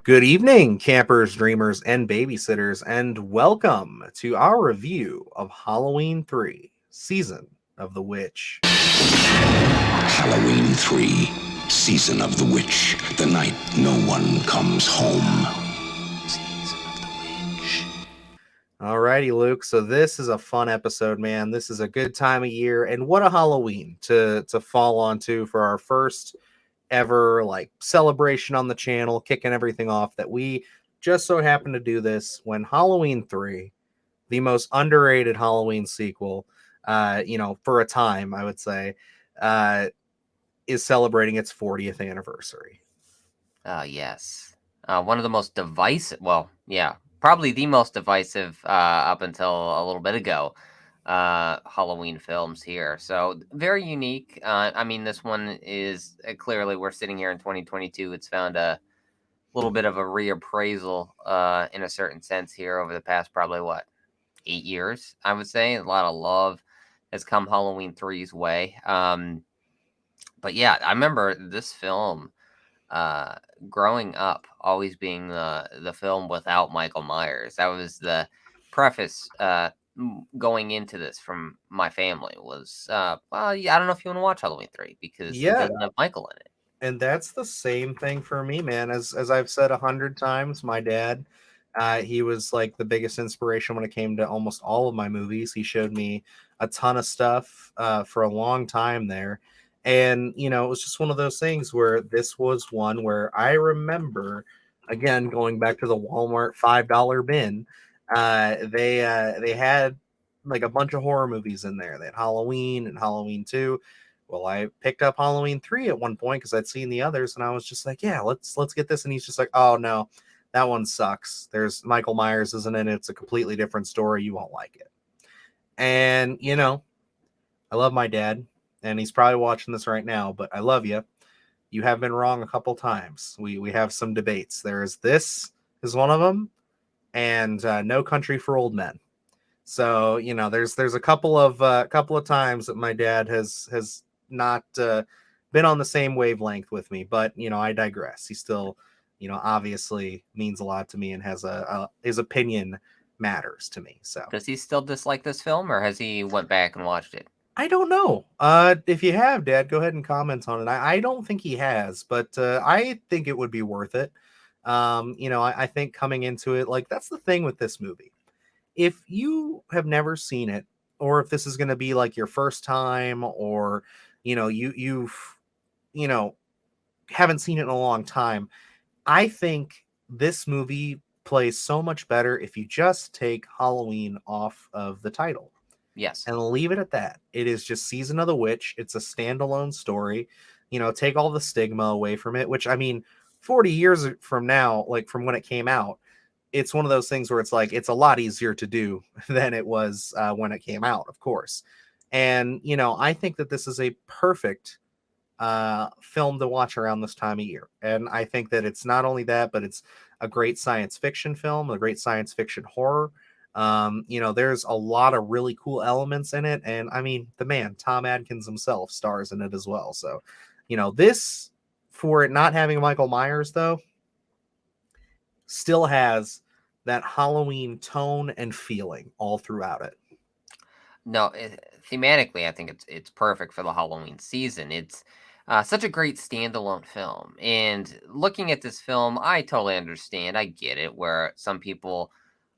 Good evening, campers, dreamers, and babysitters, and welcome to our review of Halloween 3 Season of the Witch. Halloween 3, Season of the Witch, the night no one comes home. Season of the Witch. Alrighty, Luke. So this is a fun episode, man. This is a good time of year, and what a Halloween to fall onto for our first ever celebration on the channel, kicking everything off. That we just so happen to do this when Halloween 3, the most underrated Halloween sequel, for a time, I would say, uh, is celebrating its 40th anniversary. Yes. One of the most divisive, probably the most divisive up until a little bit ago, Halloween films here. So very unique. This one is clearly, we're sitting here in 2022. It's found a little bit of a reappraisal in a certain sense here over the past probably 8 years, I would say. A lot of love has come Halloween 3's way. But yeah, I remember this film growing up always being the film without Michael Myers. That was the preface going into this from my family was I don't know if you want to watch Halloween 3 because it Yeah, doesn't have Michael in it. and that's the same thing for me, man. As I've said 100 times, my dad, he was like the biggest inspiration when it came to almost all of my movies. He showed me a ton of stuff for a long time there. And, it was just one of those things where this was one where I remember, again, going back to the Walmart $5 bin, they had like a bunch of horror movies in there. They had Halloween and Halloween 2. Well, I picked up Halloween 3 at one point because I'd seen the others, and I was just like, yeah, let's get this. And he's just like, oh no, that one sucks. There's Michael Myers isn't in it. It's a completely different story. You won't like it. And I love my dad, and he's probably watching this right now, but I love you. You have been wrong a couple times. We have some debates. This is one of them, and No Country for Old Men. So there's a couple of times that my dad has not been on the same wavelength with me, but I digress. He still obviously means a lot to me and has his opinion matters to me. So Does he still dislike this film, or has he went back and watched it? I don't know. If you have, Dad, go ahead and comment on it. I don't think he has, but I think it would be worth it. I think coming into it, like, that's the thing with this movie. If you have never seen it, or if this is going to be like your first time, or you've haven't seen it in a long time, I think this movie plays so much better if you just take Halloween off of the title Yes. and leave it at that. It is just Season of the Witch. It's a standalone story. Take all the stigma away from it, which, 40 years from now, like from when it came out, it's one of those things where it's like it's a lot easier to do than it was when it came out, of course. And I think that this is a perfect film to watch around this time of year. And I think that it's not only that, but it's a great science fiction film, a great science fiction horror. There's a lot of really cool elements in it, and the man Tom Adkins himself stars in it as well. So this, for it not having Michael Myers though, still has that Halloween tone and feeling all throughout it. No, thematically, I think it's perfect for the Halloween season. It's such a great standalone film. And looking at this film, I totally understand. I get it, where some people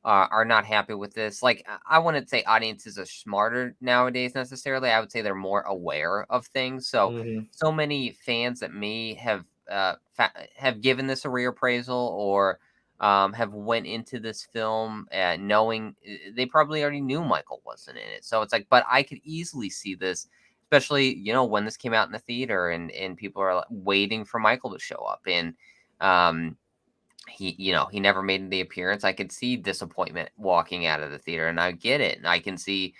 are not happy with this. Like, I wouldn't say audiences are smarter nowadays necessarily. I would say they're more aware of things. So, Mm-hmm. so many fans that may have given this a reappraisal, or have went into this film knowing they probably already knew Michael wasn't in it. So it's like, but I could easily see this, especially when this came out in the theater and people are waiting for Michael to show up, and he never made the appearance. I could see disappointment walking out of the theater, and I get it. And I can see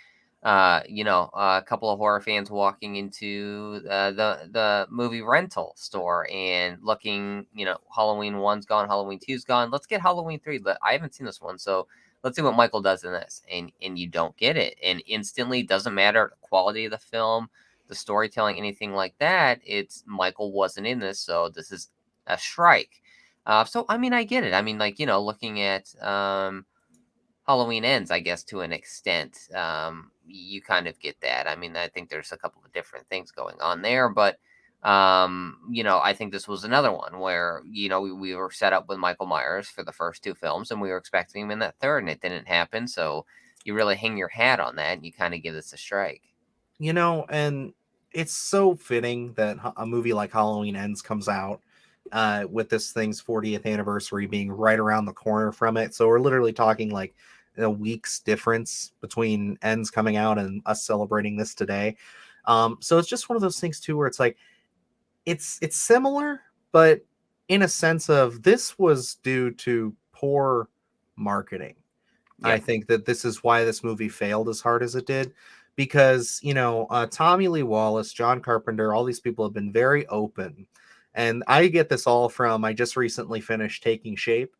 a couple of horror fans walking into the movie rental store and looking, Halloween 1's gone, Halloween 2's gone. Let's get Halloween 3. I haven't seen this one, so let's see what Michael does in this. And you don't get it. And instantly, doesn't matter the quality of the film, the storytelling, anything like that. It's Michael wasn't in this, so this is a strike. So I mean, I get it. I mean, like, looking at Halloween Ends, I guess, to an extent, you kind of get that. I mean, I think there's a couple of different things going on there, but I think this was another one where, we were set up with Michael Myers for the first two films, and we were expecting him in that third, and it didn't happen. So you really hang your hat on that, and you kind of give this a strike. And it's so fitting that a movie like Halloween Ends comes out with this thing's 40th anniversary being right around the corner from it. So we're literally talking like a week's difference between Ends coming out and us celebrating this today. So it's just one of those things too, where it's like it's similar, but in a sense of this was due to poor marketing. I Yep. think that this is why this movie failed as hard as it did, because Tommy Lee Wallace, John Carpenter, all these people have been very open, and I get this all from I just recently finished Taking Shape,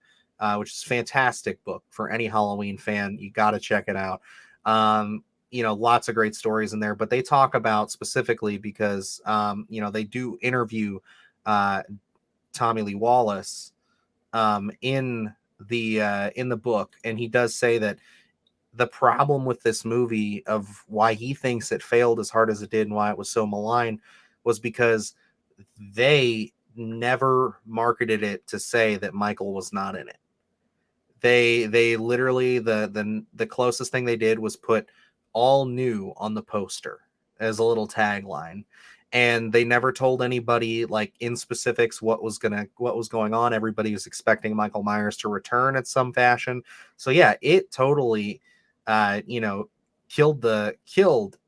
which is a fantastic book for any Halloween fan. You got to check it out. Lots of great stories in there, but they talk about specifically because they do interview uh, Tommy Lee Wallace in the book, and he does say that the problem with this movie of why he thinks it failed as hard as it did and why it was so maligned was because they never marketed it to say that Michael was not in it. They literally the closest thing they did was put all new on the poster as a little tagline, and they never told anybody like in specifics what was going on. Everybody was expecting Michael Myers to return at some fashion. So yeah, it totally uh you know killed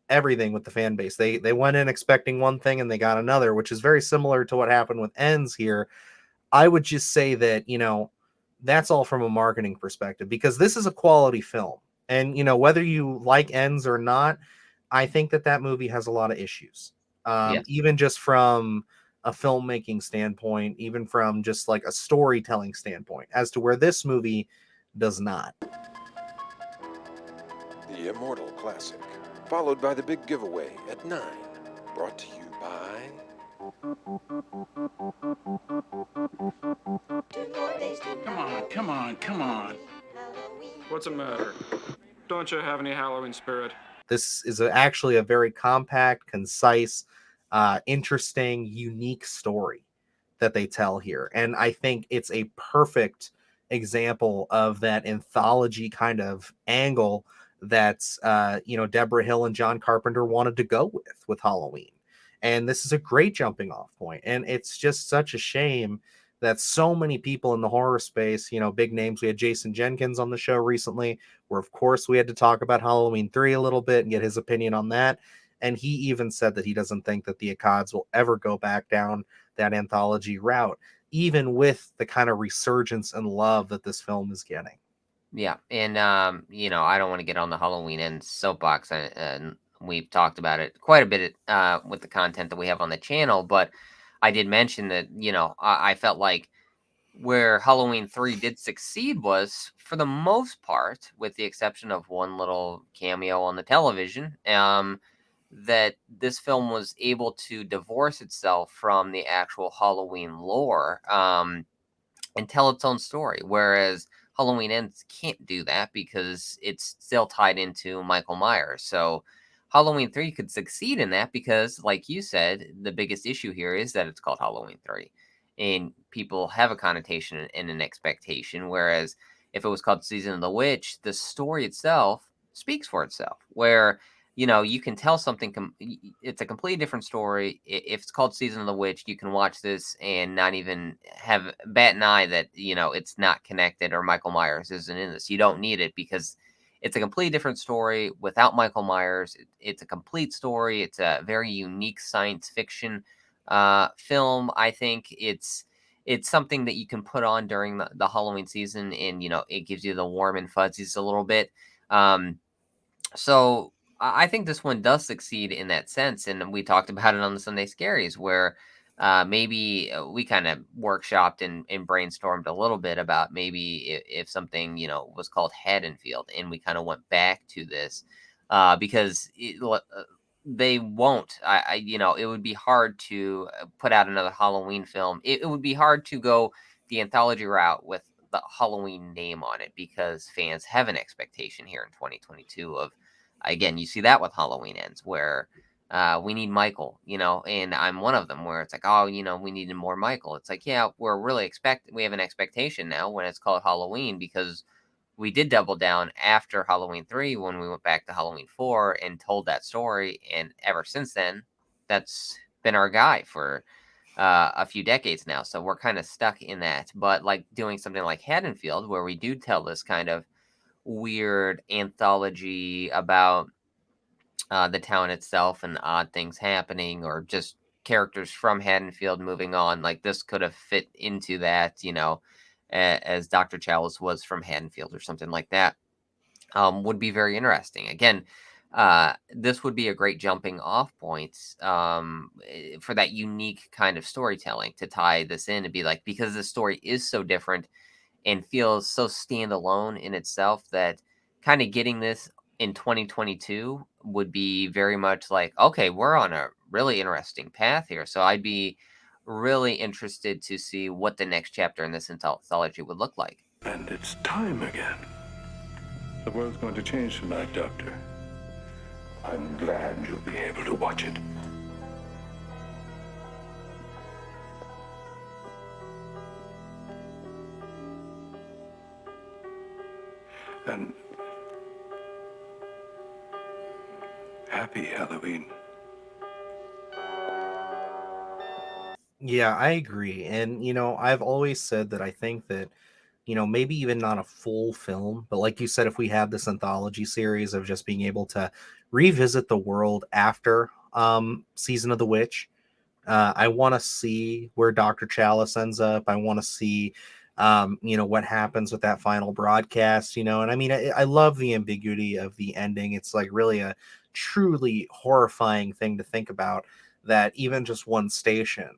everything with the fan base. They went in expecting one thing and they got another, which is very similar to what happened with Ends here. I would just say that, that's all from a marketing perspective because this is a quality film. And, whether you like Ends or not, I think that that movie has a lot of issues. Yes. Even just from a filmmaking standpoint, even from just like a storytelling standpoint, as to where this movie does not. The Immortal Classic, followed by the big giveaway at 9. Brought to you by... Come on. What's the matter? Don't you have any Halloween spirit? This is actually a very compact, concise, interesting, unique story that they tell here. And I think it's a perfect example of that anthology kind of angle that's Deborah Hill and John Carpenter wanted to go with Halloween. And this is a great jumping off point. And it's just such a shame that so many people in the horror space, big names. We had Jason Jenkins on the show recently, where of course we had to talk about Halloween 3 a little bit and get his opinion on that. And he even said that he doesn't think that the Akkads will ever go back down that anthology route, even with the kind of resurgence and love that this film is getting. Yeah, and I don't want to get on the Halloween end soapbox, and we've talked about it quite a bit with the content that we have on the channel. But I did mention that I felt like where Halloween 3 did succeed was, for the most part, with the exception of one little cameo on the television, that this film was able to divorce itself from the actual Halloween lore. And tell its own story. Whereas Halloween Ends can't do that because it's still tied into Michael Myers. So Halloween 3 could succeed in that because, like you said, the biggest issue here is that it's called Halloween 3. And people have a connotation and an expectation. Whereas if it was called Season of the Witch, the story itself speaks for itself. Where you can tell something. It's a completely different story. If it's called Season of the Witch, you can watch this and not even have bat an eye that it's not connected or Michael Myers isn't in this. You don't need it because it's a completely different story without Michael Myers. It's a complete story. It's a very unique science fiction film. I think it's something that you can put on during the Halloween season, and it gives you the warm and fuzzies a little bit. So I think this one does succeed in that sense, and we talked about it on the Sunday Scaries, where maybe we kind of workshopped and brainstormed a little bit about maybe if something was called Haddonfield, and we kind of went back to this because they won't. It would be hard to put out another Halloween film. It would be hard to go the anthology route with the Halloween name on it, because fans have an expectation here in 2022 of, again, you see that with Halloween Ends, where we need Michael, and I'm one of them, where it's like, oh, we needed more Michael. It's like, yeah, we have an expectation now when it's called Halloween, because we did double down after Halloween 3 when we went back to Halloween 4 and told that story. And ever since then, that's been our guy for a few decades now. So we're kind of stuck in that. But like doing something like Haddonfield, where we do tell this kind of weird anthology about the town itself and odd things happening, or just characters from Haddonfield moving on, like this could have fit into that, as Dr. Chalice was from Haddonfield or something like that. Would be very interesting. Again, this would be a great jumping off point for that unique kind of storytelling to tie this in and be like, because the story is so different and feels so standalone in itself, that kind of getting this in 2022 would be very much like, okay, we're on a really interesting path here. So I'd be really interested to see what the next chapter in this anthology would look like. And it's time again. The world's going to change tonight, Doctor. I'm glad you'll be able to watch it. And happy Halloween. Yeah, I agree. And, I've always said that I think that, maybe even not a full film, but like you said, if we had this anthology series of just being able to revisit the world after Season of the Witch, I want to see where Dr. Chalice ends up. I want to see, what happens with that final broadcast, and I mean, I love the ambiguity of the ending. It's like really a truly horrifying thing to think about, that even just one station,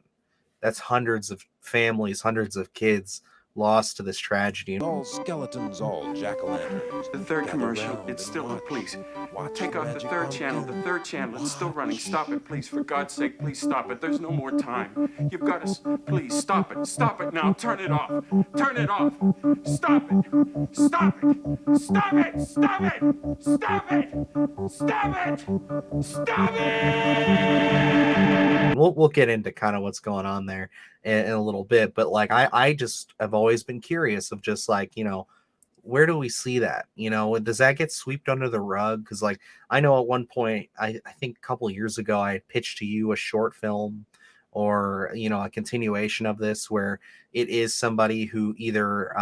that's hundreds of families, hundreds of kids lost to this tragedy. All skeletons, all jack-o'-lanterns. The third Gather commercial, round it's and still on, watch. please. Watch Take the off the magic third channel. The pumpkin. third channel, it's still running. Stop it, please. For God's sake, please stop it. There's no more time. You've got to, please stop it. Stop it now. Turn it off. Turn it off. Stop it. Stop it. Stop it. Stop it. Stop it. Stop it. Stop it. We'll get into kind of what's going on there in a little bit, but like I just have always been curious of just like, where do we see that? Does that get swept under the rug? Because like I know at one point, I think a couple of years ago, I had pitched to you a short film, or a continuation of this, where it is somebody who either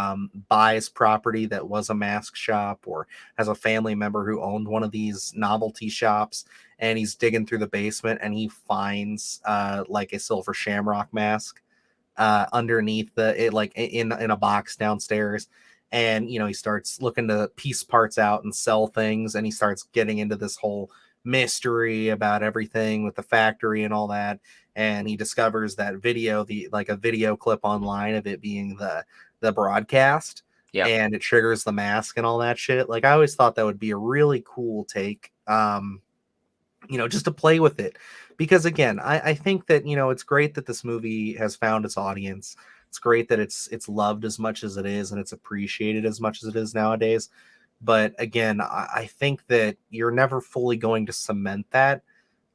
buys property that was a mask shop, or has a family member who owned one of these novelty shops, and he's digging through the basement and he finds like a silver shamrock mask underneath in a box downstairs. And he starts looking to piece parts out and sell things, and he starts getting into this whole mystery about everything with the factory and all that. And he discovers that video, a video clip online of it being the broadcast. Yeah. And it triggers the mask and all that shit. Like I always thought that would be a really cool take, just to play with it. Because again, I think that it's great that this movie has found its audience. It's great that it's loved as much as it is, and it's appreciated as much as it is nowadays. But again, I think that you're never fully going to cement that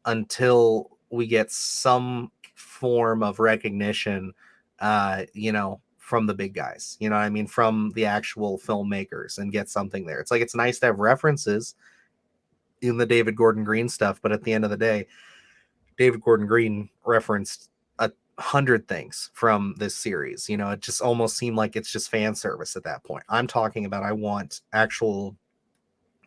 until we get some form of recognition, from the big guys, what I mean, from the actual filmmakers, and get something there. It's like, it's nice to have references in the David Gordon Green stuff, but at the end of the day, David Gordon Green referenced 100 things from this series. It just almost seemed like it's just fan service at that point. I'm talking about, I want actual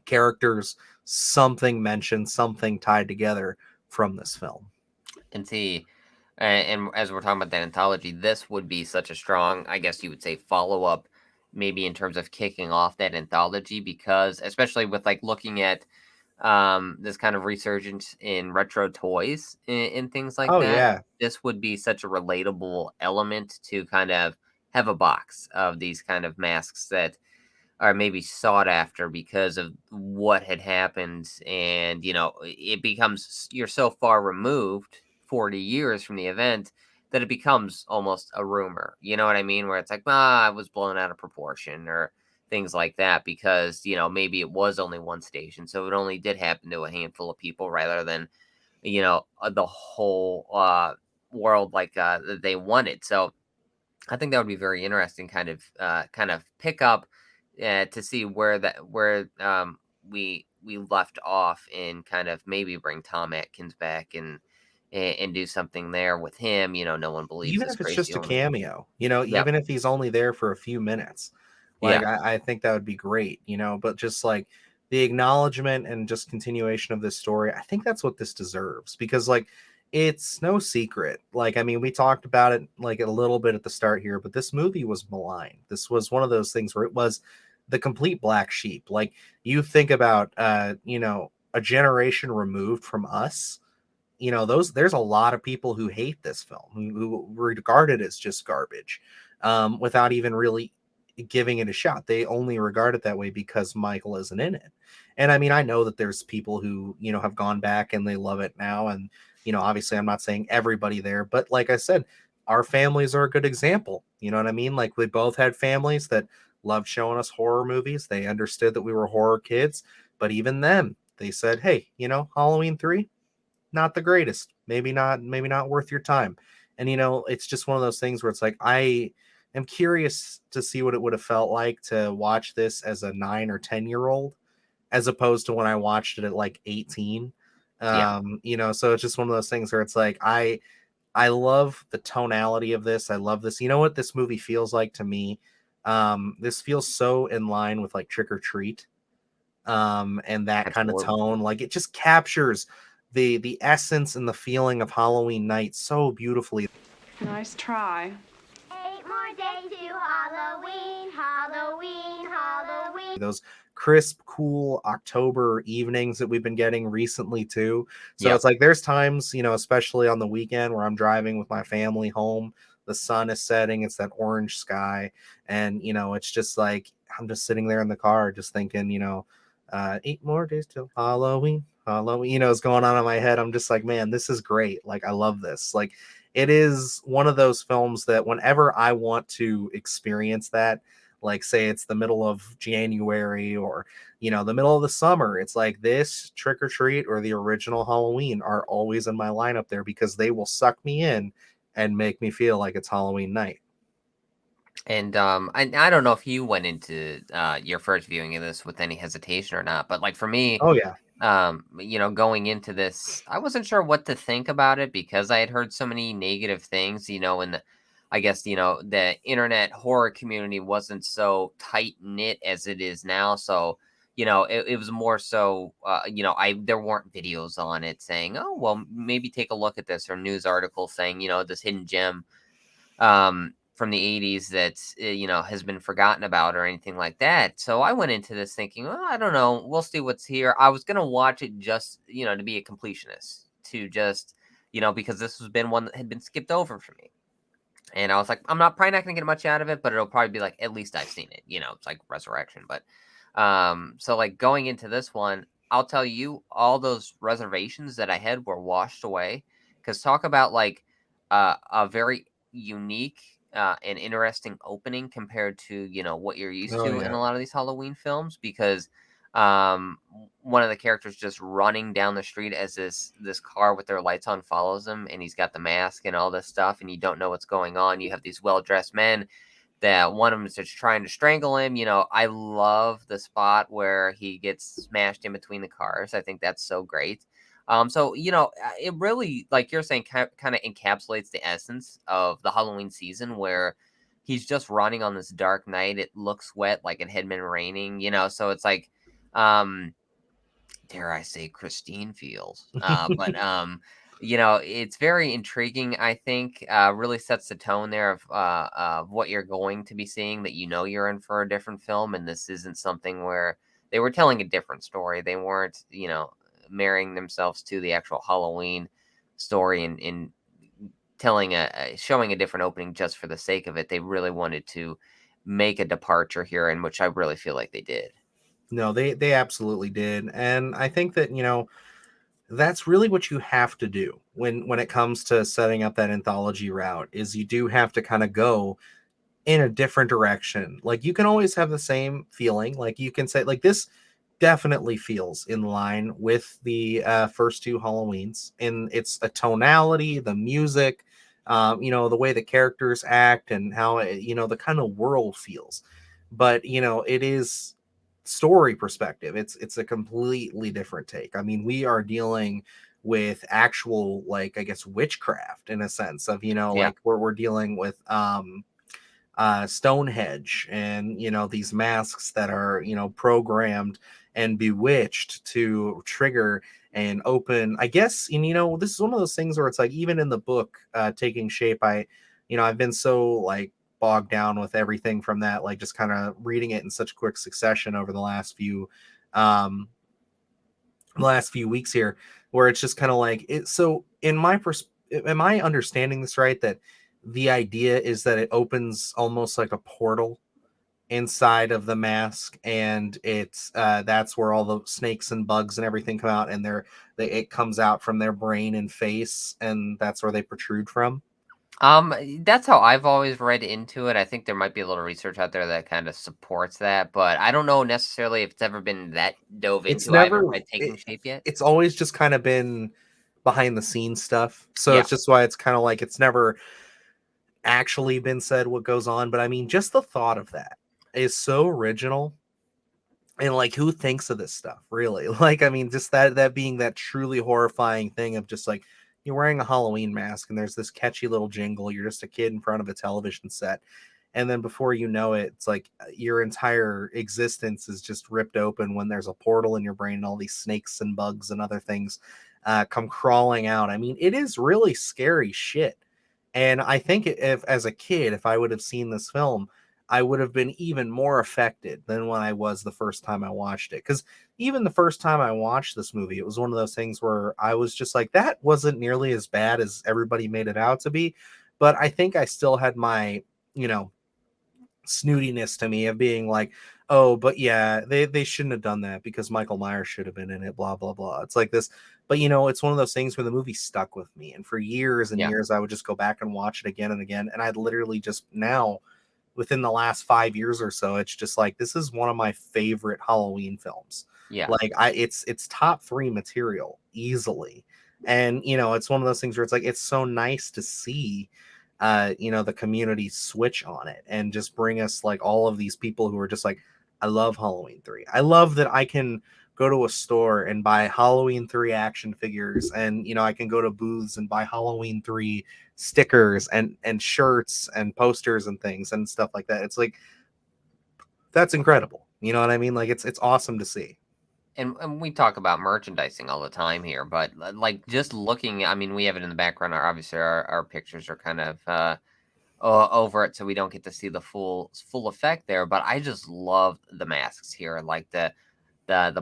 characters, something mentioned, something tied together from this film. And see, and as we're talking about that anthology, this would be such a strong, I guess you would say, follow-up, maybe in terms of kicking off that anthology, because especially with like looking at this kind of resurgence in retro toys and things like that. Yeah, this would be such a relatable element to kind of have a box of these kind of masks that are maybe sought after because of what had happened. And it becomes, you're so far removed 40 years from the event that it becomes almost a rumor. You know what I mean? Where it's like, I was blown out of proportion or things like that because, maybe it was only one station. So it only did happen to a handful of people rather than, the whole world like that they wanted. So I think that would be very interesting kind of pick up to see where we left off and kind of maybe bring Tom Atkins back and do something there with him. No one believes Even this if it's crazy just a woman. cameo, Yep. even if he's only there for a few minutes, like Yeah. I think that would be great, but just like the acknowledgement and just continuation of this story, I think that's what this deserves because like it's no secret. Like, I mean, we talked about it like a little bit at the start here, but this movie was maligned. This was one of those things where it was the complete black sheep. Like you think about a generation removed from us, there's a lot of people who hate this film who regard it as just garbage, without even really giving it a shot. They only regard it that way because Michael isn't in it. And I mean, I know that there's people who have gone back and they love it now, and obviously I'm not saying everybody there, but like I said, our families are a good example. You know what I mean? Like we both had families that loved showing us horror movies. They understood that we were horror kids, but even then they said, hey, Halloween 3, not the greatest, maybe not worth your time. And it's just one of those things where it's like I am curious to see what it would have felt like to watch this as a 9 or 10 year old as opposed to when I watched it at like 18. Yeah. So it's just one of those things where it's like I love the tonality of this. I love this. You know what this movie feels like to me? This feels so in line with like Trick or Treat, and that kind of Absolutely. tone. Like it just captures the essence and the feeling of Halloween night so beautifully. Nice try. 8 more days to Halloween, Halloween, Halloween. Those crisp, cool October evenings that we've been getting recently too. So Yep. it's like there's times, especially on the weekend where I'm driving with my family home, the sun is setting, it's that orange sky, and it's just like I'm just sitting there in the car just thinking, 8 more days till Halloween. Halloween, is going on in my head. I'm just like, man, this is great. Like, I love this. Like, it is one of those films that whenever I want to experience that, like, say it's the middle of January or, the middle of the summer, it's like this Trick or Treat or the original Halloween are always in my lineup there because they will suck me in and make me feel like it's Halloween night. And I don't know if you went into your first viewing of this with any hesitation or not, but like for me, Oh, yeah. going into this, I wasn't sure what to think about it because I had heard so many negative things, and I guess, the internet horror community wasn't so tight knit as it is now. So, it was more so, there weren't videos on it saying, oh, well, maybe take a look at this or news articles saying, this hidden gem from the 80s that has been forgotten about or anything like that. So I went into this thinking, well, I don't know, we'll see what's here. I was gonna watch it just to be a completionist, to just because this has been one that had been skipped over for me. And I was like, probably not gonna get much out of it, but it'll probably be like at least I've seen it. It's like Resurrection. But so like going into this one, I'll tell you, all those reservations that I had were washed away. Because talk about like a very unique and interesting opening compared to what you're used Oh, to in yeah. a lot of these Halloween films. Because one of the characters just running down the street as this car with their lights on follows him, and he's got the mask and all this stuff, and you don't know what's going on. You have these well-dressed men that one of them is just trying to strangle him. I love the spot where he gets smashed in between the cars. I think that's so great. So it really, like you're saying, kind of encapsulates the essence of the Halloween season, where he's just running on this dark night. It looks wet, like it had been raining. So it's like, dare I say, Christine feels. But it's very intriguing. I think really sets the tone there of what you're going to be seeing. That you're in for a different film, and this isn't something where they were telling a different story. They weren't marrying themselves to the actual Halloween story and telling showing a different opening just for the sake of it. They really wanted to make a departure here, in which I really feel like they did. No, they absolutely did. And I think that, that's really what you have to do when it comes to setting up that anthology route, is you do have to kind of go in a different direction. Like, you can always have the same feeling. Like, you can say, like, this definitely feels in line with the first two Halloweens in its a tonality, the music, the way the characters act, and how the kind of world feels. But it is story perspective. It's a completely different take. I mean, we are dealing with actual, like, I guess, witchcraft in a sense of, Yeah. like, where we're dealing with Stonehenge, and these masks that are programmed and bewitched to trigger and open, I guess. And this is one of those things where it's like, even in the book taking shape, I've been so, like, bogged down with everything from that, like, just kind of reading it in such quick succession over um the last few weeks here, where it's just kind of like it. So in my am I understanding this right, that the idea is that it opens almost like a portal inside of the mask, and it's that's where all the snakes and bugs and everything come out, and it comes out from their brain and face, and that's where they protrude from? That's how I've always read into it. I think there might be a little research out there that kind of supports that, but I don't know necessarily if it's ever been that dove It's into. I haven't never read it, Taking Shape yet. it's always just kind of been behind the scenes stuff, so Yeah. it's just why it's kind of like it's never actually been said what goes on. But I mean, just the thought of that is so original. And, like, who thinks of this stuff, really? Like, I mean, just that being that truly horrifying thing of just like, you're wearing a Halloween mask and there's this catchy little jingle. You're just a kid in front of a television set. And then before you know it, it's like your entire existence is just ripped open when there's a portal in your brain, and all these snakes and bugs and other things come crawling out. I mean, it is really scary shit. And I think if, as a kid, if I would have seen this film, I would have been even more affected than when I was the first time I watched it. Because even the first time I watched this movie, it was one of those things where I was just like, that wasn't nearly as bad as everybody made it out to be. But I think I still had my, you know, snootiness to me of being like, oh, but yeah, they shouldn't have done that because Michael Myers should have been in it, blah, blah, blah. It's like this. But it's one of those things where the movie stuck with me. And for years and Yeah. years, I would just go back and watch it again and again. And I'd literally just now, within the last 5 years or so, it's just like, this is one of my favorite Halloween films. Yeah. Like, it's top three material easily. And it's one of those things where it's like, it's so nice to see the community switch on it and just bring us, like, all of these people who are just like, I love Halloween 3. I love that I can go to a store and buy Halloween 3 action figures, and I can go to booths and buy Halloween 3 stickers and shirts and posters and things and stuff like that. It's like, that's incredible. You know what I mean? Like, it's awesome to see. And we talk about merchandising all the time here, but like just looking, I mean, we have it in the background. Obviously, our pictures are kind of over it, so we don't get to see the full effect there. But I just love the masks here, like the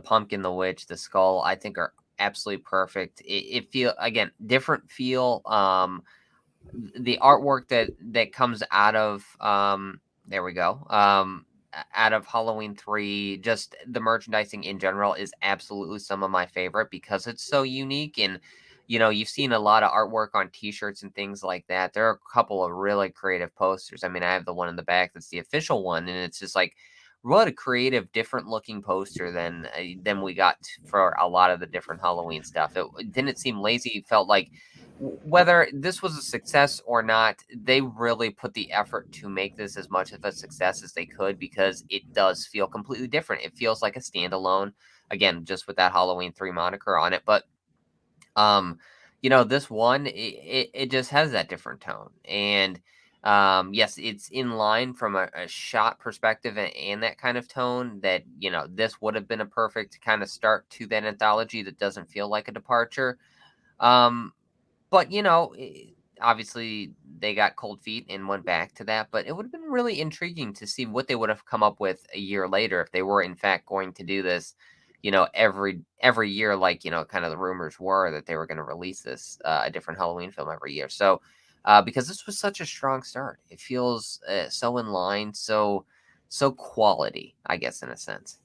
pumpkin, the witch, the skull. I think are absolutely perfect. It feel again different feel. The artwork that comes out of there we go out of Halloween 3, just the merchandising in general is absolutely some of my favorite because it's so unique. And you've seen a lot of artwork on t-shirts and things like that. There are a couple of really creative posters. I mean, I have the one in the back that's the official one, and it's just like, what a creative, different looking poster than we got for a lot of the different Halloween stuff. It didn't seem lazy. It felt like whether this was a success or not, they really put the effort to make this as much of a success as they could, because it does feel completely different. It feels like a standalone, again, just with that Halloween 3 moniker on it. But um, this one, it just has that different tone. And yes, it's in line from a shot perspective and that kind of tone that, this would have been a perfect kind of start to that anthology that doesn't feel like a departure. Um, but, obviously they got cold feet and went back to that, but it would have been really intriguing to see what they would have come up with a year later if they were in fact going to do this, every year, like, kind of the rumors were that they were going to release this a different Halloween film every year. So, because this was such a strong start, it feels so in line, so quality, I guess, in a sense.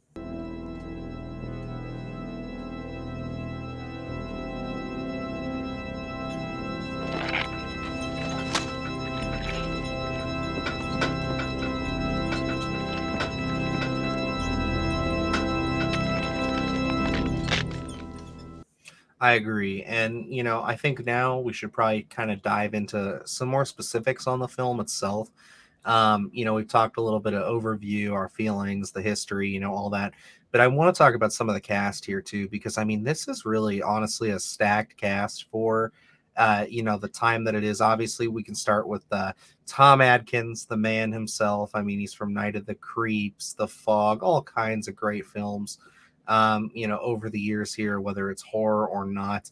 I agree. And, I think now we should probably kind of dive into some more specifics on the film itself. We've talked a little bit of overview, our feelings, the history, all that. But I want to talk about some of the cast here too, because I mean, this is really honestly a stacked cast for, the time that it is. Obviously, we can start with Tom Adkins, the man himself. I mean, he's from Night of the Creeps, The Fog, all kinds of great films. Over the years here, whether it's horror or not.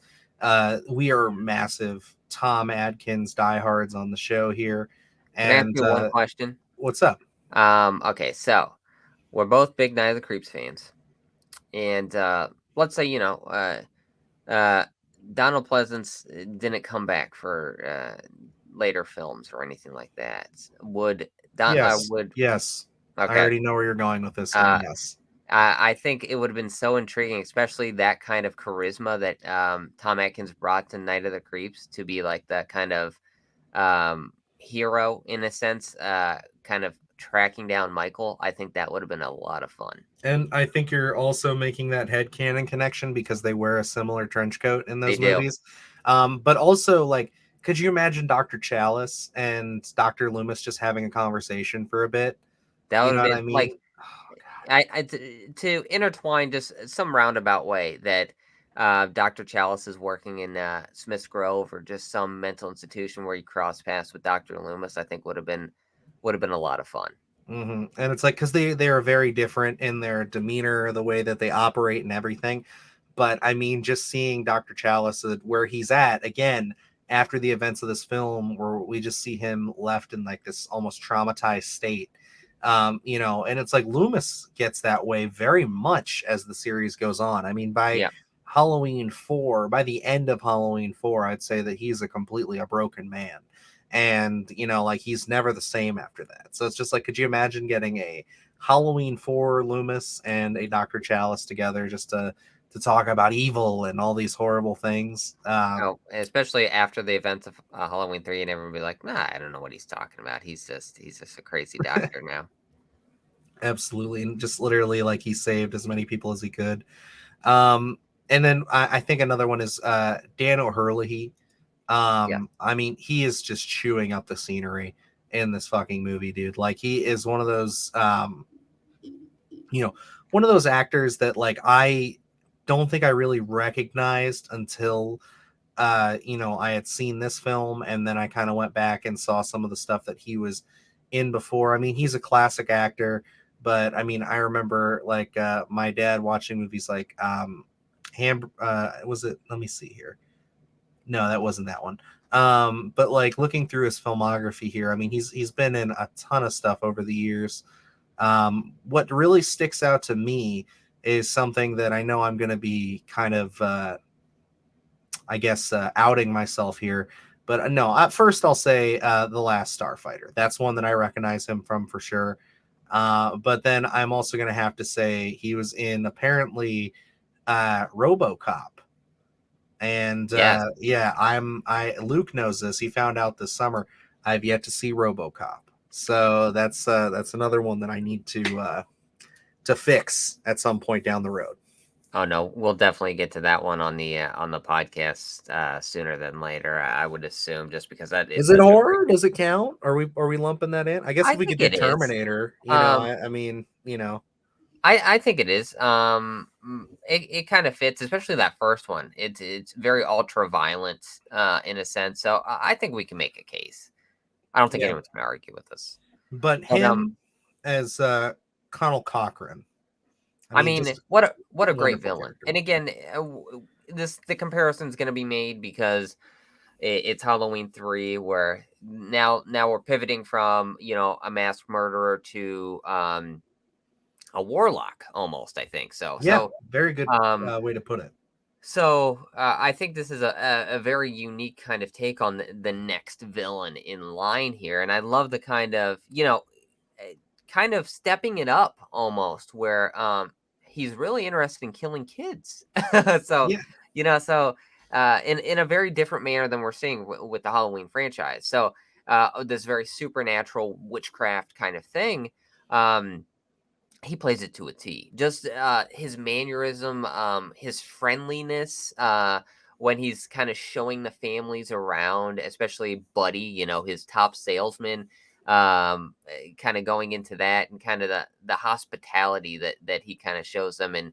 We are massive Tom Adkins diehards on the show here. Can I ask And you one question? what's up? Okay, so we're both big Night of the Creeps fans, and let's say uh, Donald Pleasance didn't come back for later films or anything like that. Would Don? Yes, Would yes. I Okay. already know where you're going with this one. Uh, Yes. I think it would have been so intriguing, especially that kind of charisma that Tom Atkins brought to Night of the Creeps to be like the kind of hero in a sense, kind of tracking down Michael. I think that would have been a lot of fun. And I think you're also making that headcanon connection because they wear a similar trench coat in They those do. movies. But also, like, could you imagine Dr. Chalice and Dr. Loomis just having a conversation for a bit? That You would know have what I been like mean? Oh, to intertwine just some roundabout way that Dr. Chalice is working in Smith's Grove or just some mental institution where you cross paths with Dr. Loomis. I think would have been a lot of fun. And it's like because they are very different in their demeanor, the way that they operate, and everything. But I mean, just seeing Dr. Chalice where he's at again after the events of this film, where we just see him left in like this almost traumatized state. And it's like Loomis gets that way very much as the series goes on. I mean, by Yeah. Halloween 4, by the end of Halloween 4, I'd say that he's completely a broken man. And, like he's never the same after that. So it's just like, could you imagine getting a Halloween 4 Loomis and a Dr. Chalice together just to talk about evil and all these horrible things? Oh, especially after the events of Halloween 3, and everyone be like, "Nah, I don't know what he's talking about. He's just a crazy doctor now." Absolutely. And just literally like he saved as many people as he could. Um, and then I think another one is Dan O'Herlihy. Yeah. I mean, he is just chewing up the scenery in this fucking movie, dude. Like he is one of those one of those actors that like I don't think I really recognized until I had seen this film and then I kind of went back and saw some of the stuff that he was in before. I mean, he's a classic actor, but I mean, I remember like my dad watching movies like was it, let me see here. No, that wasn't that one. But like looking through his filmography here, I mean, he's been in a ton of stuff over the years. What really sticks out to me is something that I know I'm going to be kind of, I guess, outing myself here. But no, at first I'll say The Last Starfighter. That's one that I recognize him from for sure. But then I'm also going to have to say he was in apparently RoboCop. And Yes. Luke knows this. He found out this summer. I've yet to see RoboCop. So that's another one that I need to fix at some point down the road. Oh no, we'll definitely get to that one on the podcast sooner than later. I would assume, just because that is Is it such a great. horror? Does it count? Are we lumping that in? I guess I if we think could do it is. Terminator, Um, I mean, I think it is. It kind of fits, especially that first one. It's very ultra violent, in a sense. So I think we can make a case. I don't think yeah. anyone's gonna argue with us. But But him as Connell Cochran. I I mean, mean, just what a great wonderful villain. character. And again, the comparison is gonna be made because it's Halloween 3, where now we're pivoting from a mass murderer to a warlock almost. I think so. Yeah, very good Um, way to put it. I think this is a very unique kind of take on the next villain in line here, and I love the kind of stepping it up almost, where he's really interested in killing kids. so Yeah, you know so in a very different manner than we're seeing with the Halloween franchise. This very supernatural witchcraft kind of thing. he plays it to a T. Just his mannerism, his friendliness, when he's kind of showing the families around, especially Buddy, his top salesman, kind of going into that, and kind of the hospitality that he kind of shows them, and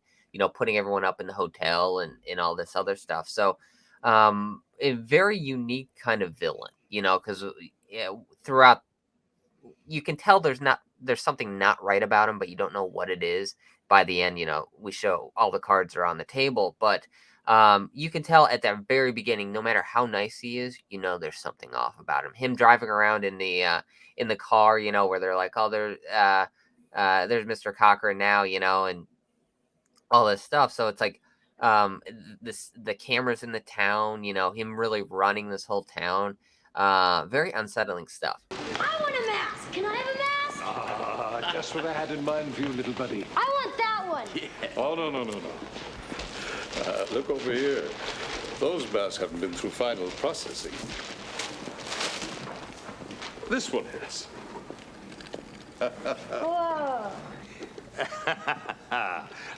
putting everyone up in the hotel, and all this other stuff. So a very unique kind of villain, because throughout you can tell there's something not right about him, but you don't know what it is. By the end, we show all the cards are on the table, but you can tell at the very beginning, no matter how nice he is, there's something off about him. Him driving around in the car, where they're like, oh, there's Mr. Cochran now, and all this stuff. So it's like the cameras in the town, him really running this whole town. Very unsettling stuff. I want a mask. Can I have a mask? Just what I had in mind for you, little buddy. I want that one. Oh, no. Look over here. Those masks haven't been through final processing. This one is. Whoa.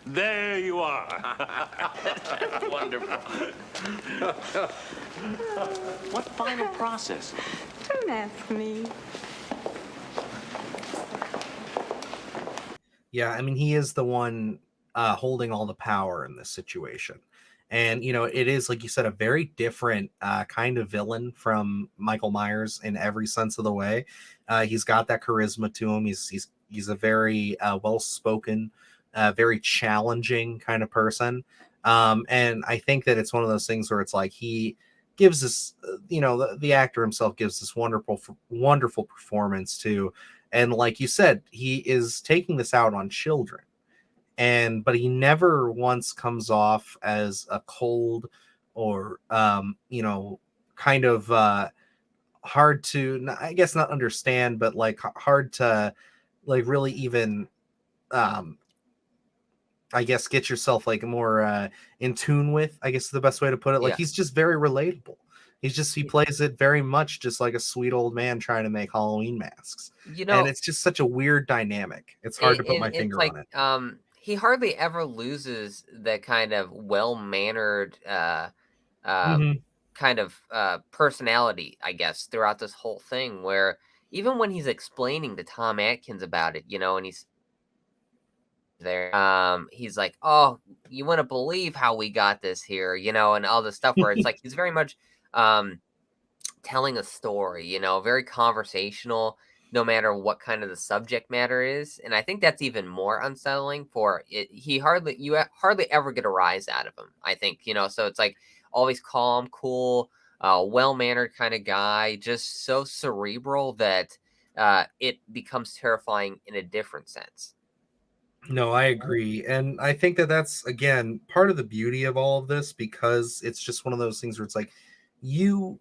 There you are. Wonderful. What final process? Don't ask me. Yeah, I mean, he is the one holding all the power in this situation. And, it is, like you said, a very different kind of villain from Michael Myers in every sense of the way. He's got that charisma to him. He's a very well-spoken, very challenging kind of person. And I think that it's one of those things where it's like he gives us, the actor himself gives this wonderful performance too. And like you said, he is taking this out on children. But he never once comes off as a cold or kind of hard to, I guess, not understand, but like hard to like really even I guess get yourself like more in tune with, I guess is the best way to put it. Like Yeah. he's just very relatable. He plays it very much just like a sweet old man trying to make Halloween masks. And it's just such a weird dynamic. It's hard to put my finger on it. He hardly ever loses that kind of well-mannered kind of personality, I guess, throughout this whole thing, where even when he's explaining to Tom Atkins about it, and he's there, he's like, oh, you wouldn't believe how we got this here, and all this stuff, where it's like he's very much telling a story, very conversational, no matter what kind of the subject matter is. And I think that's even more unsettling for it. You hardly ever get a rise out of him, I think, so it's like always calm, cool, well-mannered kind of guy, just so cerebral that it becomes terrifying in a different sense. No, I agree. And I think that that's, again, part of the beauty of all of this, because it's just one of those things where it's like you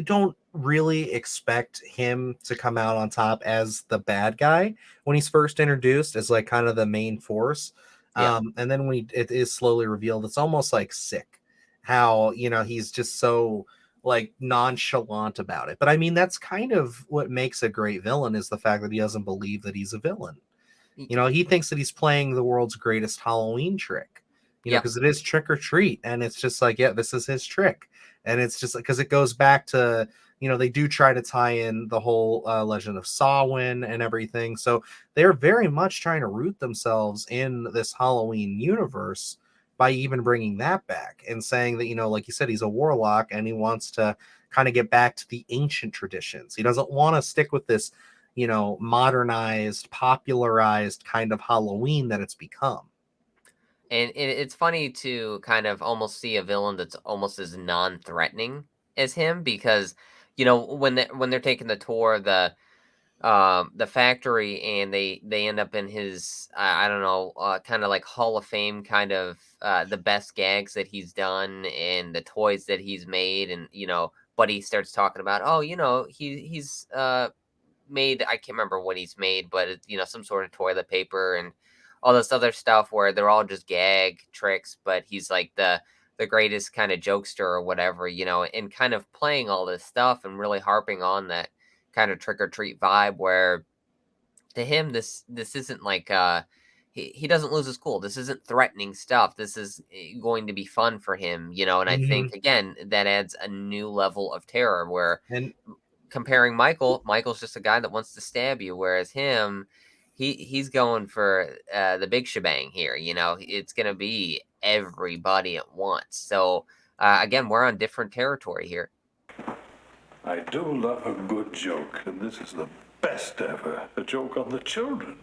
don't really expect him to come out on top as the bad guy when he's first introduced as like kind of the main force. Yeah. And then when it is slowly revealed, it's almost like sick how, he's just so like nonchalant about it. But I mean, that's kind of what makes a great villain, is the fact that he doesn't believe that he's a villain. He thinks that he's playing the world's greatest Halloween trick, because it is trick or treat. And it's just like, yeah, this is his trick. And it's just because it goes back to, they do try to tie in the whole legend of Samhain and everything. So they're very much trying to root themselves in this Halloween universe by even bringing that back and saying that, like you said, he's a warlock and he wants to kind of get back to the ancient traditions. He doesn't want to stick with this, modernized, popularized kind of Halloween that it's become. And it's funny to kind of almost see a villain that's almost as non-threatening as him, because when they're taking the tour of the factory, and they end up in his I don't know, kind of like Hall of Fame, kind of the best gags that he's done and the toys that he's made, and Buddy starts talking about, oh, he's made, I can't remember what he's made, but it's, some sort of toilet paper and all this other stuff, where they're all just gag tricks, but he's like the greatest kind of jokester or whatever, and kind of playing all this stuff and really harping on that kind of trick or treat vibe, where to him, this isn't like he doesn't lose his cool. This isn't threatening stuff. This is going to be fun for him, you know. And I think again that adds a new level of terror. Where And comparing Michael's just a guy that wants to stab you, whereas him, he's going for the big shebang here. You know, it's gonna be everybody at once. So again, we're on different territory here. I do love a good joke, and this is the best ever. A joke on the children.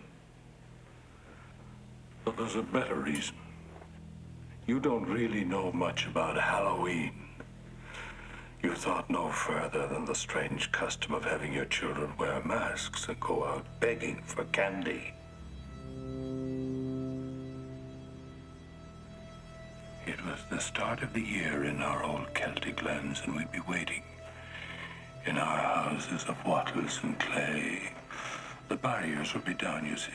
But there's a better reason. You don't really know much about Halloween. You thought no further than the strange custom of having your children wear masks and go out begging for candy. It was the start of the year in our old Celtic lands, and we'd be waiting in our houses of wattles and clay. The barriers would be down, you see,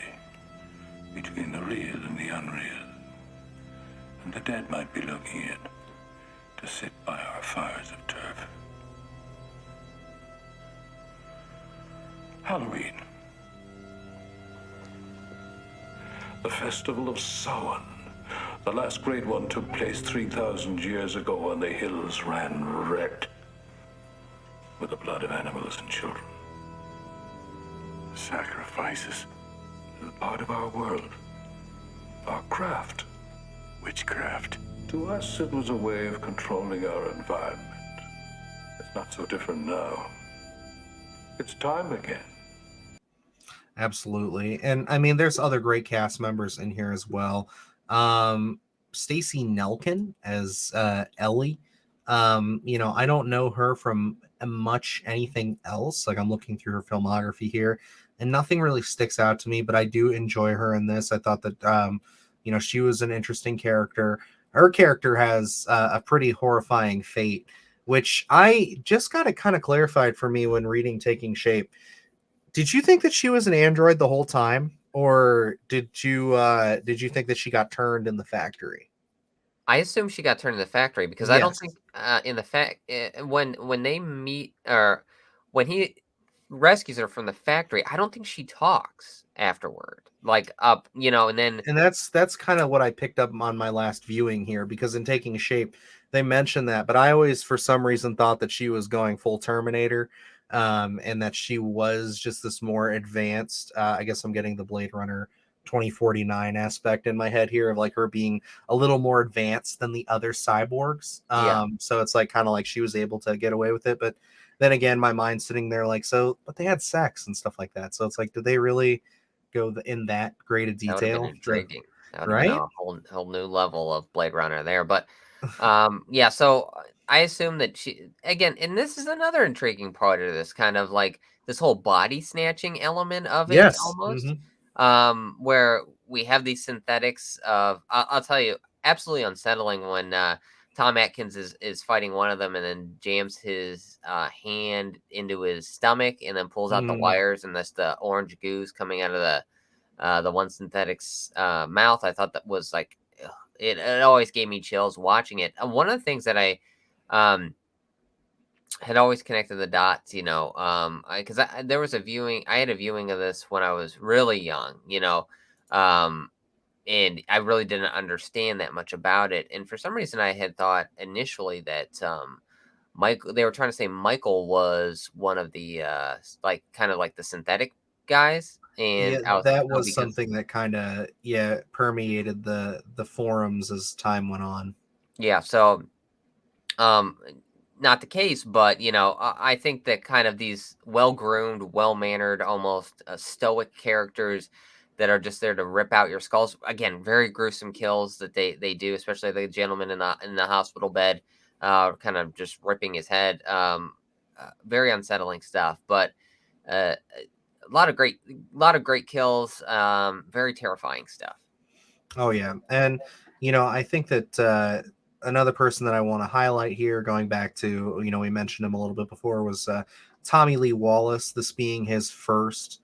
between the real and the unreal. And the dead might be looking in to sit by our fires of turf. Halloween. The festival of Samhain. The last great one took place 3,000 years ago, and the hills ran red with the blood of animals and children. Sacrifices are part of our world, our craft. Witchcraft. To us, it was a way of controlling our environment. It's not so different now. It's time again. absolutely. And I mean, there's other great cast members in here as well. Stacey Nelkin as Ellie. You know, I don't know her from much anything else. Like, I'm looking through her filmography here, and nothing really sticks out to me, but I do enjoy her in this. I thought that you know, she was an interesting character. Her character has a pretty horrifying fate, which I just got it kind of clarified for me when reading Taking Shape. Did you think that she was an android the whole time, or did you think that she got turned in the factory? I assume she got turned in the factory because I don't Yes. think in the fact when they meet or when he rescues her from the factory, I don't think she talks afterward. Like up, you know, and then And that's kind of what I picked up on my last viewing here, because in Taking Shape they mentioned that, but I always for some reason thought that she was going full Terminator, and that she was just this more advanced. I guess I'm getting the Blade Runner 2049 aspect in my head here of like her being a little more advanced than the other cyborgs. yeah, So it's like kind of like she was able to get away with it, but then again, my mind's sitting there like, so, but they had sex and stuff like that. So it's like, did they really go in that great a that would have been detail? intriguing. That would have been Right? a whole new level of Blade Runner there. But yeah, so I assume that she again, and this is another intriguing part of this kind of like this whole body snatching element of it Yes. almost. Where we have these synthetics of I'll tell you, absolutely unsettling when Tom Atkins is fighting one of them and then jams his hand into his stomach and then pulls out the Mhm. wires, and that's the orange goose coming out of the one synthetic's mouth. I thought that was like ugh, it always gave me chills watching it. One of the things that I um, had always connected the dots, you know, because there was a viewing, I had a viewing of this when I was really young, you know, um, and I really didn't understand that much about it. And for some reason, I had thought initially that Michael, they were trying to say Michael was one of the like kind of like the synthetic guys, Yeah, and I was like, that oh, was because something that kind of, yeah, permeated the forums as time went on. yeah, so um, not the case, but you know, I think that kind of these well-groomed, well-mannered, almost stoic characters that are just there to rip out your skulls. Again, very gruesome kills that they do, especially the gentleman in the hospital bed, kind of just ripping his head. Very unsettling stuff, but a lot of great kills. Very terrifying stuff. Oh yeah, and you know, I think that another person that I want to highlight here, going back to, you know, we mentioned him a little bit before, was Tommy Lee Wallace. This being his first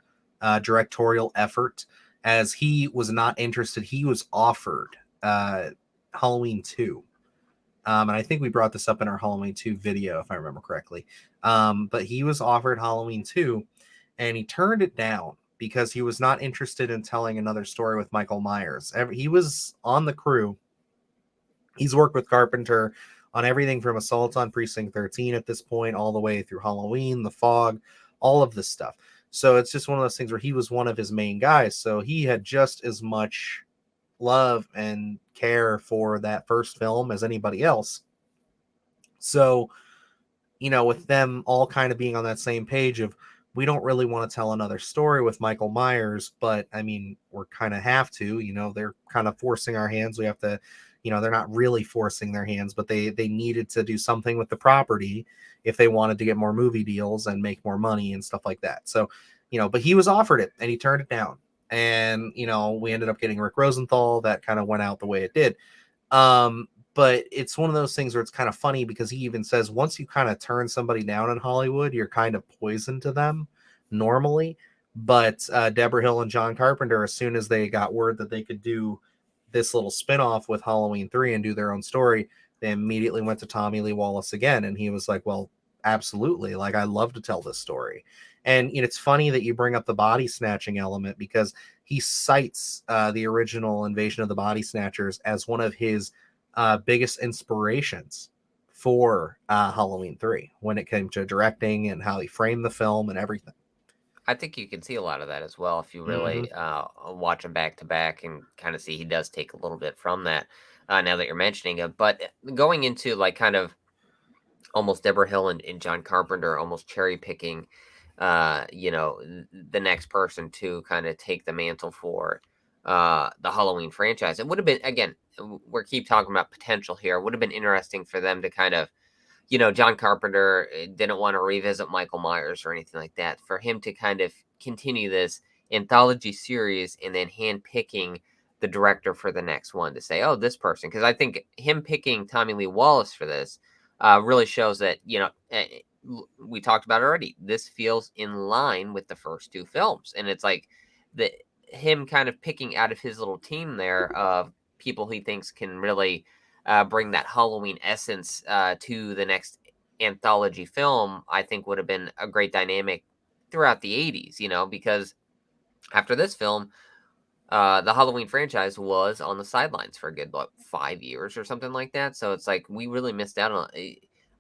directorial effort, as he was not interested. He was offered Halloween 2. And I think we brought this up in our Halloween 2 video, if I remember correctly. But he was offered Halloween 2, and he turned it down. because he was not interested in telling another story with Michael Myers. He was on the crew. He's worked with Carpenter on everything from Assault on Precinct 13 at this point, all the way through Halloween, The Fog, all of this stuff. So it's just one of those things where he was one of his main guys. So he had just as much love and care for that first film as anybody else. So, with them all kind of being on that same page of, we don't really want to tell another story with Michael Myers, but I mean, we're kind of have to, they're kind of forcing our hands. We have to, they're not really forcing their hands, but they needed to do something with the property if they wanted to get more movie deals and make more money and stuff like that. So, but he was offered it and he turned it down. And, we ended up getting Rick Rosenthal. That kind of went out the way it did. But it's one of those things where it's kind of funny because he even says once you kind of turn somebody down in Hollywood, you're kind of poison to them normally. But Deborah Hill and John Carpenter, as soon as they got word that they could do this little spinoff with Halloween 3 and do their own story, they immediately went to Tommy Lee Wallace again. And he was like, well, absolutely. Like, I love to tell this story. And it's funny that you bring up the body snatching element because he cites the original Invasion of the Body Snatchers as one of his biggest inspirations for Halloween 3 when it came to directing and how he framed the film and everything. I think you can see a lot of that as well if you really watch them back to back and kind of see he does take a little bit from that now that you're mentioning it. But going into like kind of almost Deborah Hill and John Carpenter almost cherry picking, the next person to kind of take the mantle for the Halloween franchise. It would have been, again, we keep talking about potential here. It would have been interesting for them to kind of, John Carpenter didn't want to revisit Michael Myers or anything like that. For him to kind of continue this anthology series and then hand picking the director for the next one to say, oh, this person. Because I think him picking Tommy Lee Wallace for this really shows that, we talked about it already. This feels in line with the first two films. And it's like him kind of picking out of his little team there of people he thinks can really bring that Halloween essence to the next anthology film, I think would have been a great dynamic throughout the 80s, because after this film, the Halloween franchise was on the sidelines for a good 5 years or something like that. So it's like we really missed out on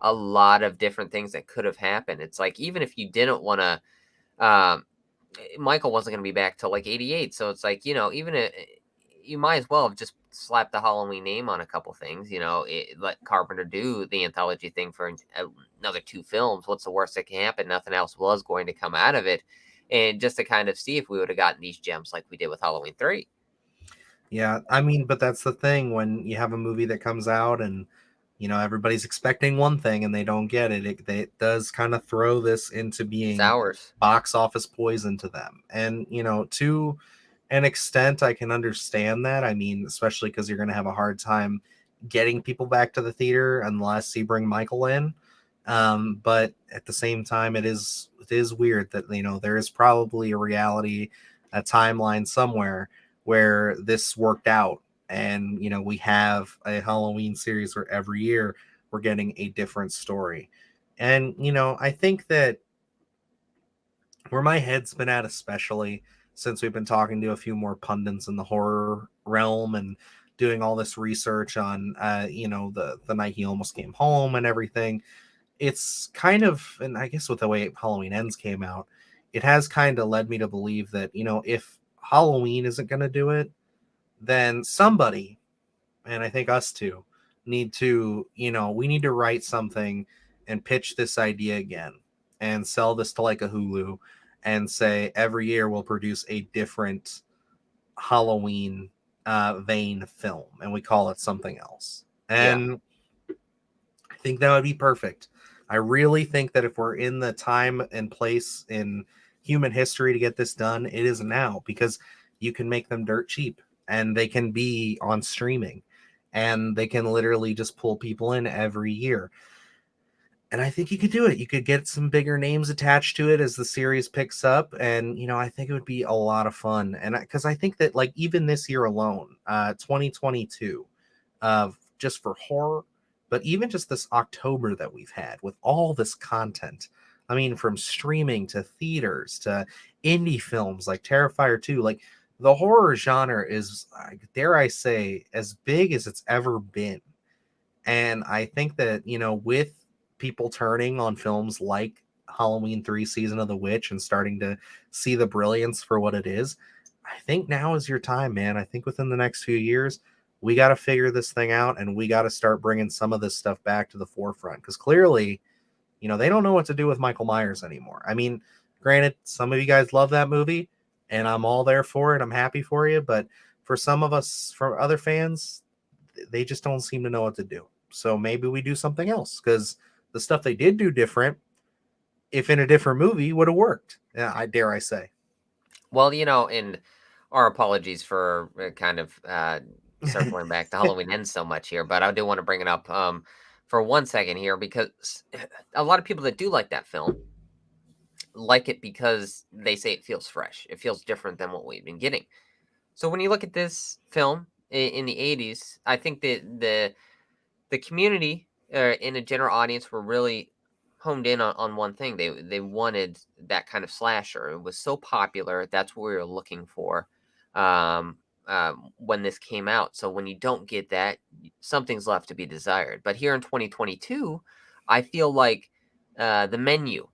a lot of different things that could have happened. It's like even if you didn't want to, Michael wasn't going to be back till like 88. So it's like, you might as well have just slapped the Halloween name on a couple things, let Carpenter do the anthology thing for another 2 films. What's the worst that can happen? Nothing else was going to come out of it. And just to kind of see if we would have gotten these gems like we did with Halloween 3. Yeah, I mean, but that's the thing when you have a movie that comes out and, everybody's expecting one thing and they don't get it. It does kind of throw this into being Sours. box office poison to them. And, to an extent, I can understand that. I mean, especially because you're going to have a hard time getting people back to the theater unless you bring Michael in. But at the same time, it is weird that, there is probably a reality, a timeline somewhere where this worked out. And, we have a Halloween series where every year we're getting a different story. And, I think that where my head's been at, especially since we've been talking to a few more pundits in the horror realm and doing all this research on, the night he almost came home and everything, it's kind of, and I guess with the way Halloween Ends came out, it has kind of led me to believe that, if Halloween isn't going to do it, then somebody, and I think us too, need to, we need to write something and pitch this idea again and sell this to like a Hulu and say every year we'll produce a different Halloween vein film and we call it something else. And I think that would be perfect. I really think that if we're in the time and place in human history to get this done, it is now, because you can make them dirt cheap and they can be on streaming and they can literally just pull people in every year. And I think you could do it. You could get some bigger names attached to it as the series picks up. And, I think it would be a lot of fun. And because I think that like even this year alone, 2022, just for horror, but even just this October that we've had with all this content, I mean, from streaming to theaters to indie films like Terrifier 2, like the horror genre is, dare I say, as big as it's ever been. And I think that, with people turning on films like Halloween 3 Season of the Witch and starting to see the brilliance for what it is, I think now is your time, man. I think within the next few years, we got to figure this thing out and we got to start bringing some of this stuff back to the forefront because clearly, they don't know what to do with Michael Myers anymore. I mean, granted, some of you guys love that movie and I'm all there for it. I'm happy for you. But for some of us, for other fans, they just don't seem to know what to do. So maybe we do something else because the stuff they did do different, if in a different movie, would have worked. Yeah, I dare I say. Well, and our apologies for kind of circling back to Halloween Ends so much here, but I do want to bring it up for 1 second here because a lot of people that do like that film like it because they say it feels fresh. It feels different than what we've been getting. So when you look at this film in the 80s, I think that the community in a general audience were really honed in on one thing. They wanted that kind of slasher. It was so popular. That's what we were looking for um, when this came out. So when you don't get that, something's left to be desired. But here in 2022, I feel like the menu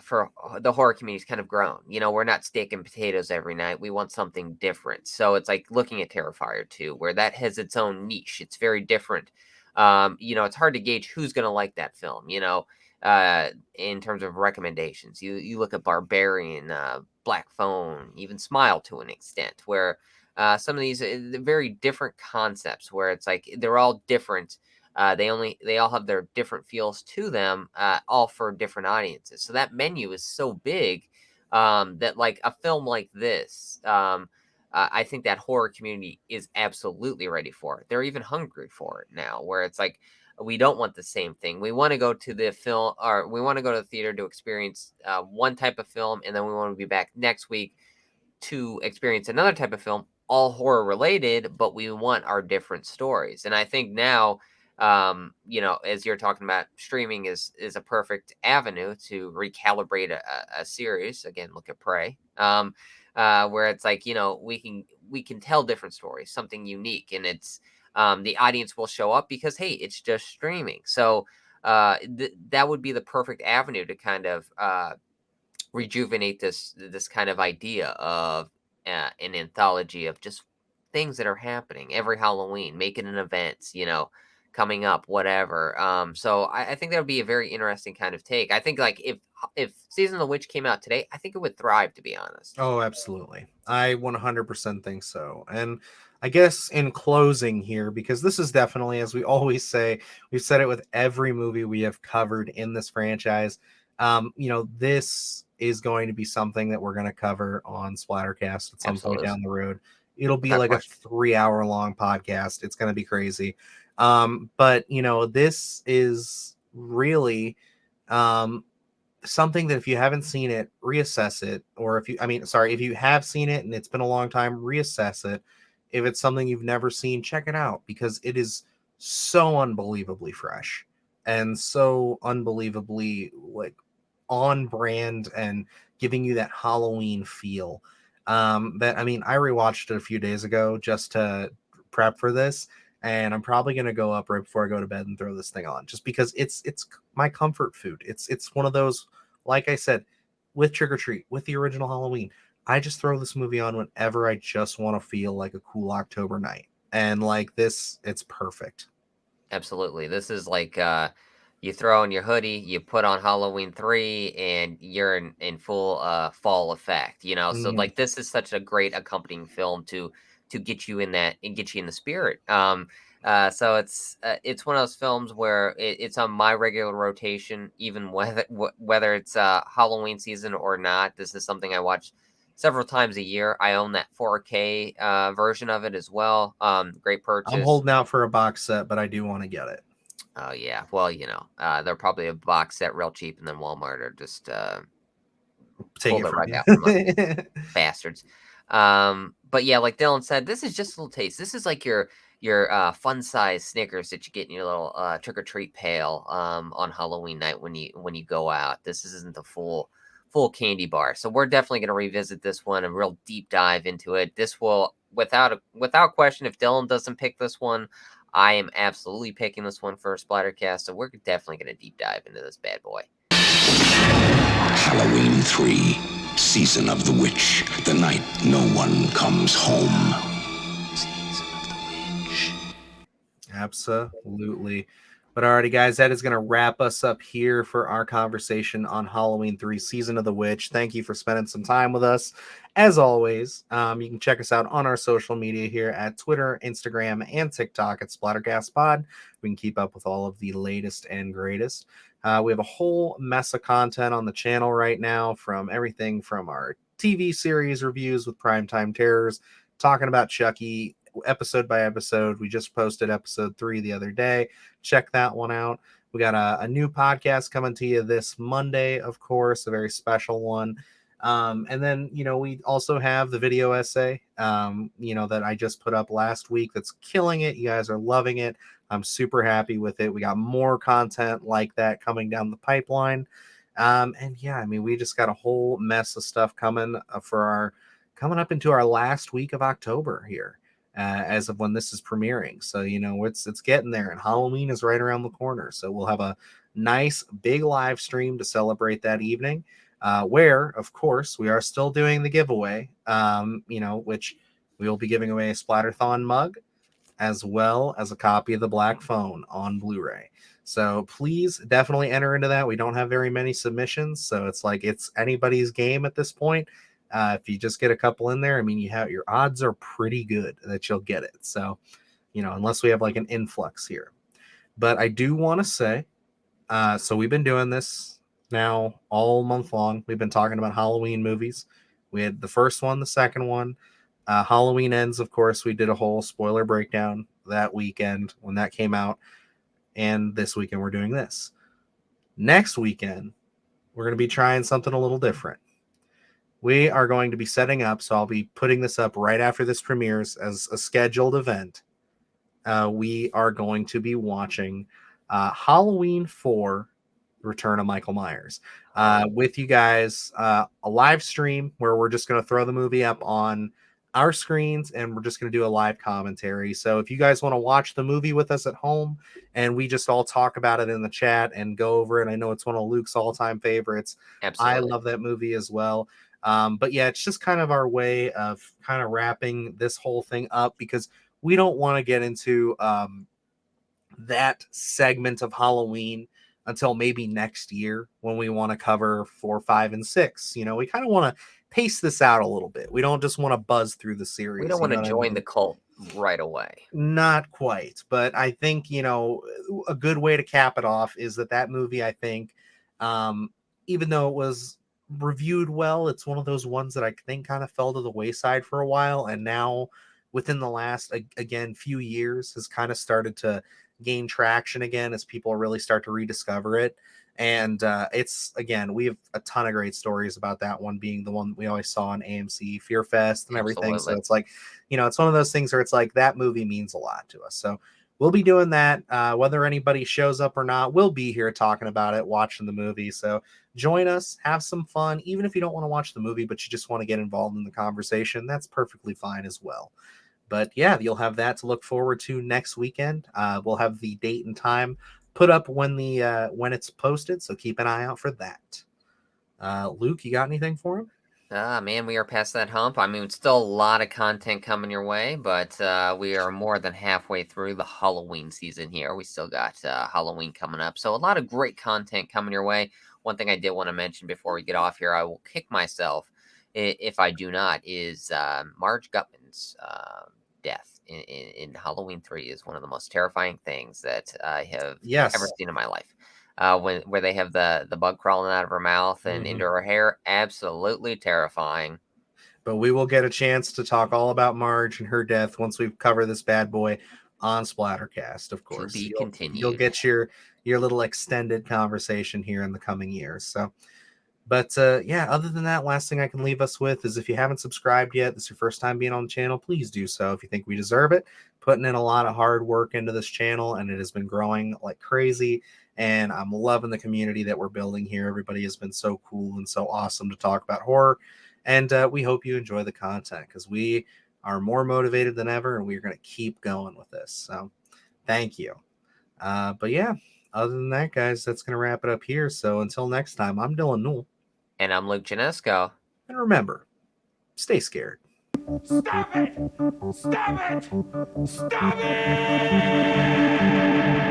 for the horror community has kind of grown. We're not steak and potatoes every night. We want something different. So it's like looking at Terrifier 2, where that has its own niche. It's very different. It's hard to gauge who's going to like that film, in terms of recommendations. You look at Barbarian, Black Phone, even Smile to an extent, where some of these very different concepts where it's like they're all different. They all have their different feels to them, all for different audiences. So that menu is so big that like a film like this, I think that horror community is absolutely ready for it. They're even hungry for it now, where it's like we don't want the same thing. We want to go to the film, or we want to go to the theater to experience one type of film, and then we want to be back next week to experience another type of film, all horror related, but we want our different stories. And I think now, as you're talking about, streaming is a perfect avenue to recalibrate a series. Again, look at Prey, where it's like we can tell different stories, something unique, and it's the audience will show up because hey, it's just streaming. So that would be the perfect avenue to kind of rejuvenate this kind of idea of an anthology of just things that are happening every Halloween, make it an event, coming up, whatever. So I think that would be a very interesting kind of take. I think like if Season of the Witch came out today, I think it would thrive, to be honest. Oh, absolutely. I 100% think so. And I guess in closing here, because this is definitely, as we always say, we've said it with every movie we have covered in this franchise. This is going to be something that we're going to cover on Splattercast at some point Absolutely. down the road. It'll be Without like question. a 3-hour long podcast. It's going to be crazy. But this is really something that if you haven't seen it, reassess it. Or if you have seen it and it's been a long time, reassess it. If it's something you've never seen, check it out because it is so unbelievably fresh and so unbelievably like on brand and giving you that Halloween feel. I rewatched it a few days ago just to prep for this, and I'm probably gonna go up right before I go to bed and throw this thing on, just because it's my comfort food. It's one of those, like I said, with Trick or Treat, with the original Halloween. I just throw this movie on whenever I just want to feel like a cool October night, and like this, it's perfect. Absolutely. This is like you throw on your hoodie, you put on Halloween 3, and you're in full fall effect, So Mhm. like this is such a great accompanying film to get you in that and get you in the spirit. So it's one of those films where it's on my regular rotation, even whether it's Halloween season or not. This is something I watch several times a year. I own that 4K version of it as well. Great I'm purchase. holding out for a box set, but I do want to get it. Oh yeah. Well, they're probably a box set real cheap, and then Walmart are just Take pulled it it from right out from under you. bastards. But yeah, like Dylan said, this is just a little taste. This is like your fun size Snickers that you get in your little trick or treat pail on Halloween night when you go out. This isn't the full candy bar. So we're definitely going to revisit this one, a real deep dive into it. This will without question, if Dylan doesn't pick this one, I am absolutely picking this one for a Splattercast. So we're definitely going to deep dive into this bad boy. Halloween 3, Season of the Witch, the night no one comes home. Season of the Witch. Absolutely. But alrighty, guys, that is going to wrap us up here for our conversation on Halloween 3 Season of the Witch. Thank you for spending some time with us. As always, you can check us out on our social media here at Twitter, Instagram, and TikTok at SplattercastPod. We can keep up with all of the latest and greatest. We have a whole mess of content on the channel right now, from everything from our TV series reviews with Primetime Terrors, talking about Chucky, episode by episode. We just posted episode 3 the other day. Check that one out. We got a new podcast coming to you this Monday, of course, a very special one. And then, we also have the video essay, that I just put up last week that's killing it. You guys are loving it. I'm super happy with it. We got more content like that coming down the pipeline. And yeah, I mean, we just got a whole mess of stuff coming coming up into our last week of October here. As of when this is premiering. So, it's getting there, and Halloween is right around the corner. So we'll have a nice big live stream to celebrate that evening, where, of course, we are still doing the giveaway, which we will be giving away a Splatterthon mug, as well as a copy of the Black Phone on Blu-ray. So please definitely enter into that. We don't have very many submissions, so it's anybody's game at this point. If you just get a couple in there, I mean, your odds are pretty good that you'll get it. So, unless we have like an influx here. But I do want to say, so we've been doing this now all month long. We've been talking about Halloween movies. We had the first one, the second one. Halloween Ends, of course, we did a whole spoiler breakdown that weekend when that came out. And this weekend we're doing this. Next weekend, we're going to be trying something a little different. We are going to be setting up, so I'll be putting this up right after this premieres as a scheduled event. We are going to be watching Halloween 4, Return of Michael Myers, with you guys, a live stream where we're just going to throw the movie up on our screens, and we're just going to do a live commentary. So if you guys want to watch the movie with us at home, and we just all talk about it in the chat and go over it, I know it's one of Luke's all-time favorites. Absolutely. I love that movie as well. But yeah, it's just kind of our way of kind of wrapping this whole thing up, because we don't want to get into that segment of Halloween until maybe next year when we want to cover 4, 5, and 6. We kind of want to pace this out a little bit. We don't just want to buzz through the series. We don't want to join the cult right away. Not quite, but I think, a good way to cap it off is that movie, I think, even though it was reviewed well, it's one of those ones that I think kind of fell to the wayside for a while, and now within the last few years has kind of started to gain traction again as people really start to rediscover it. And we have a ton of great stories about that one being the one we always saw on AMC Fear Fest and everything. Absolutely. So it's like, it's one of those things where it's like that movie means a lot to us. So we'll be doing that. Whether anybody shows up or not, we'll be here talking about it, watching the movie. So join us, have some fun. Even if you don't want to watch the movie, but you just want to get involved in the conversation, that's perfectly fine as well. But yeah, you'll have that to look forward to next weekend. We'll have the date and time put up when it's posted, so keep an eye out for that. Luke, you got anything for him? Man, we are past that hump. I mean, it's still a lot of content coming your way, but we are more than halfway through the Halloween season here. We still got Halloween coming up, so a lot of great content coming your way. One thing I did want to mention before we get off here, I will kick myself if I do not, is Marge Gutman's death in Halloween 3 is one of the most terrifying things that I have ever seen in my life. Where they have the bug crawling out of her mouth and into her hair, absolutely terrifying. But we will get a chance to talk all about Marge and her death once we cover this bad boy on Splattercast, of course. To be continued. You'll get your little extended conversation here in the coming years. So But yeah, other than that, last thing I can leave us with is if you haven't subscribed yet, this is your first time being on the channel, please do so if you think we deserve it. Putting in a lot of hard work into this channel, and it has been growing like crazy. And I'm loving the community that we're building here. Everybody has been so cool and so awesome to talk about horror. And we hope you enjoy the content because we are more motivated than ever, and we're going to keep going with this. So thank you. But yeah, other than that, guys, that's going to wrap it up here. So until next time, I'm Dylan Newell. And I'm Luke Janesco. And remember, stay scared. Stop it! Stop it! Stop it!